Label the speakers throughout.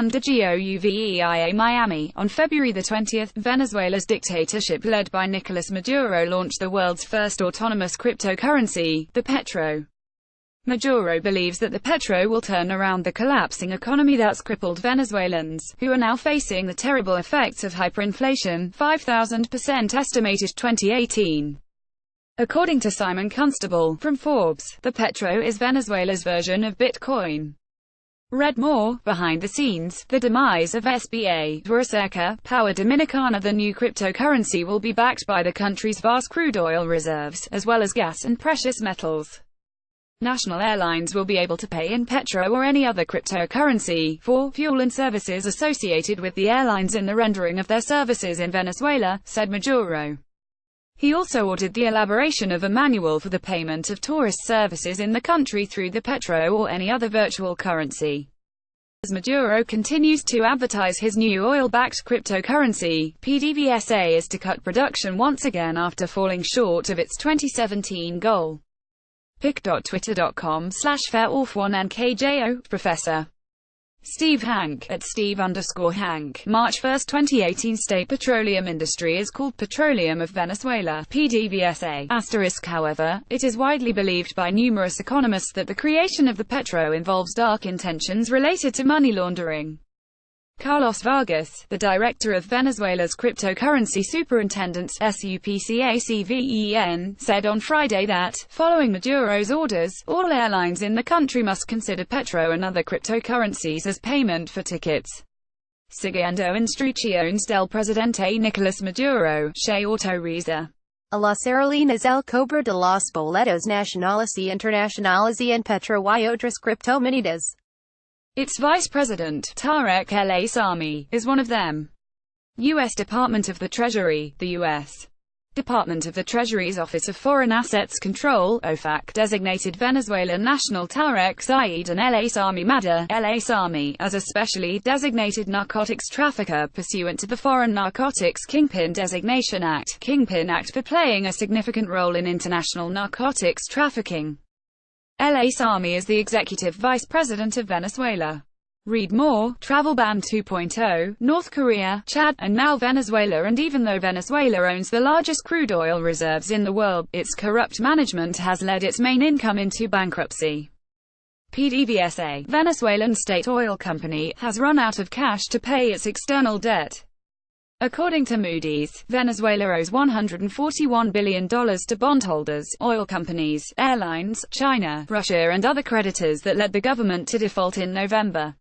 Speaker 1: JUAN DE GOUVEIA Miami. On February 20, Venezuela's dictatorship led by Nicolas Maduro launched the world's first autonomous cryptocurrency, the Petro. Maduro believes that the Petro will turn around the collapsing economy that's crippled Venezuelans, who are now facing the terrible effects of hyperinflation, 5,000% estimated 2018. According to Simon Constable, from Forbes, the Petro is Venezuela's version of Bitcoin. Read more. Behind the scenes, the demise of SBA, Recerca, Power Dominicana. The new cryptocurrency will be backed by the country's vast crude oil reserves, as well as gas and precious metals. National airlines will be able to pay in Petro or any other cryptocurrency for fuel and services associated with the airlines in the rendering of their services in Venezuela, said Maduro. He also ordered the elaboration of a manual for the payment of tourist services in the country through the Petro or any other virtual currency. As Maduro continues to advertise his new oil-backed cryptocurrency, PDVSA is to cut production once again after falling short of its 2017 goal. pic.twitter.com/fair-1nkjo, Professor Steve Hank, at Steve_Hank, March 1, 2018. State petroleum industry is called Petroleum of Venezuela, PDVSA*. However, it is widely believed by numerous economists that the creation of the Petro involves dark intentions related to money laundering. Carlos Vargas, the director of Venezuela's cryptocurrency superintendents SUPCACVEN, said on Friday that, following Maduro's orders, all airlines in the country must consider Petro and other cryptocurrencies as payment for tickets. Siguiendo instrucciones del presidente Nicolas Maduro, se autoriza
Speaker 2: a las aerolíneas el cobro de los boletos nacionales y internacionales en Petro y otras criptomonedas.
Speaker 1: Its vice president, Tarek El Aissami, is one of them. U.S. Department of the Treasury. The U.S. Department of the Treasury's Office of Foreign Assets Control, OFAC, designated Venezuelan national Tarek Said and El Aissami Mada, El Aissami, as a specially designated narcotics trafficker pursuant to the Foreign Narcotics Kingpin Designation Act, Kingpin Act, for playing a significant role in international narcotics trafficking. El Aissami is the executive vice president of Venezuela. Read more. Travel ban 2.0, North Korea, Chad, and now Venezuela. And even though Venezuela owns the largest crude oil reserves in the world, its corrupt management has led its main income into bankruptcy. PDVSA, Venezuelan state oil company, has run out of cash to pay its external debt. According to Moody's, Venezuela owes $141 billion to bondholders, oil companies, airlines, China, Russia and other creditors that led the government to default in November.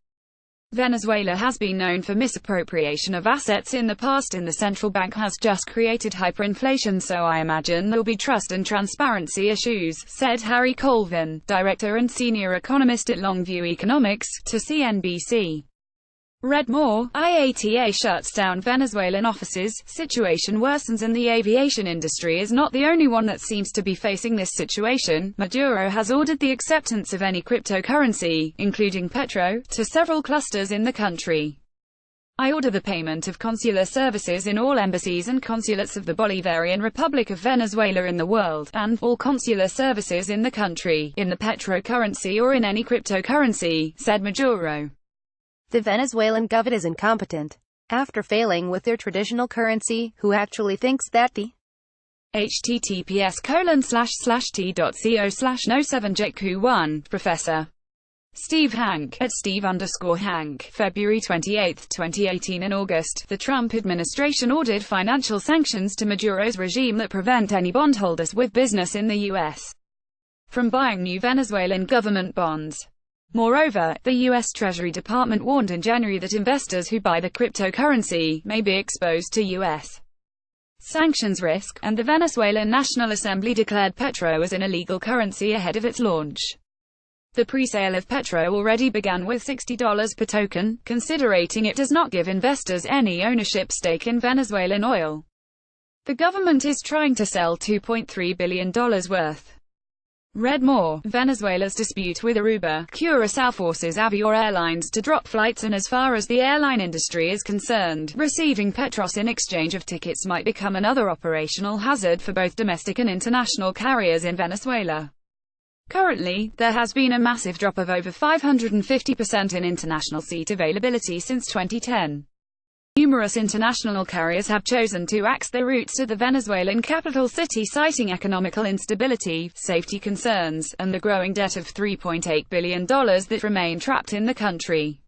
Speaker 1: Venezuela has been known for misappropriation of assets in the past, and the central bank has just created hyperinflation, so I imagine there'll be trust and transparency issues, said Harry Colvin, director and senior economist at Longview Economics, to CNBC. Read more. IATA shuts down Venezuelan offices, situation worsens, and the aviation industry is not the only one that seems to be facing this situation. Maduro has ordered the acceptance of any cryptocurrency, including Petro, to several clusters in the country. I order the payment of consular services in all embassies and consulates of the Bolivarian Republic of Venezuela in the world, and all consular services in the country, in the Petro currency or in any cryptocurrency, said Maduro.
Speaker 2: The Venezuelan government is incompetent. After failing with their traditional currency, who actually thinks that the https://t.co/no7jq1, Professor Steve Hank, at Steve_Hank, February 28, 2018. In August, the Trump administration ordered financial sanctions to Maduro's regime that prevent any bondholders with business in the U.S. from buying new Venezuelan government bonds. Moreover, the U.S. Treasury Department warned in January that investors who buy the cryptocurrency may be exposed to U.S. sanctions risk, and the Venezuelan National Assembly declared Petro as an illegal currency ahead of its launch. The pre-sale of Petro already began with $60 per token, considering it does not give investors any ownership stake in Venezuelan oil. The government is trying to sell $2.3 billion worth. Read more. Venezuela's dispute with Aruba, Curaçao forces Avior Airlines to drop flights, and as far as the airline industry is concerned, receiving Petros in exchange of tickets might become another operational hazard for both domestic and international carriers in Venezuela.
Speaker 1: Currently, there has been a massive drop of over 550% in international seat availability since 2010. Numerous international carriers have chosen to axe their routes to the Venezuelan capital city, citing economical instability, safety concerns, and the growing debt of $3.8 billion that remain trapped in the country.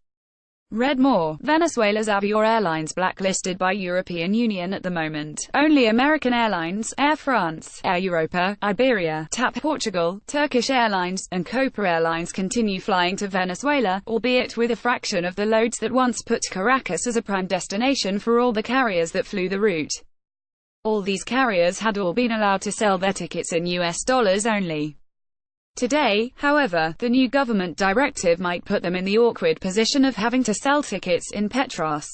Speaker 1: Read more. Venezuela's Airlines blacklisted by European Union at the moment. Only American Airlines, Air France, Air Europa, Iberia, TAP Portugal, Turkish Airlines, and Copa Airlines continue flying to Venezuela, albeit with a fraction of the loads that once put Caracas as a prime destination for all the carriers that flew the route. All these carriers had all been allowed to sell their tickets in US dollars only. Today, however, the new government directive might put them in the awkward position of having to sell tickets in petros.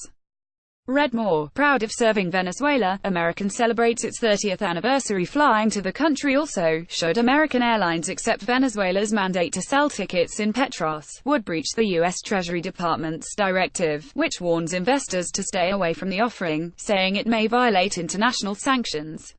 Speaker 1: Read more. Proud of serving Venezuela, American celebrates its 30th anniversary flying to the country. Also, should American Airlines accept Venezuela's mandate to sell tickets in petros, would breach the U.S. Treasury Department's directive, which warns investors to stay away from the offering, saying it may violate international sanctions.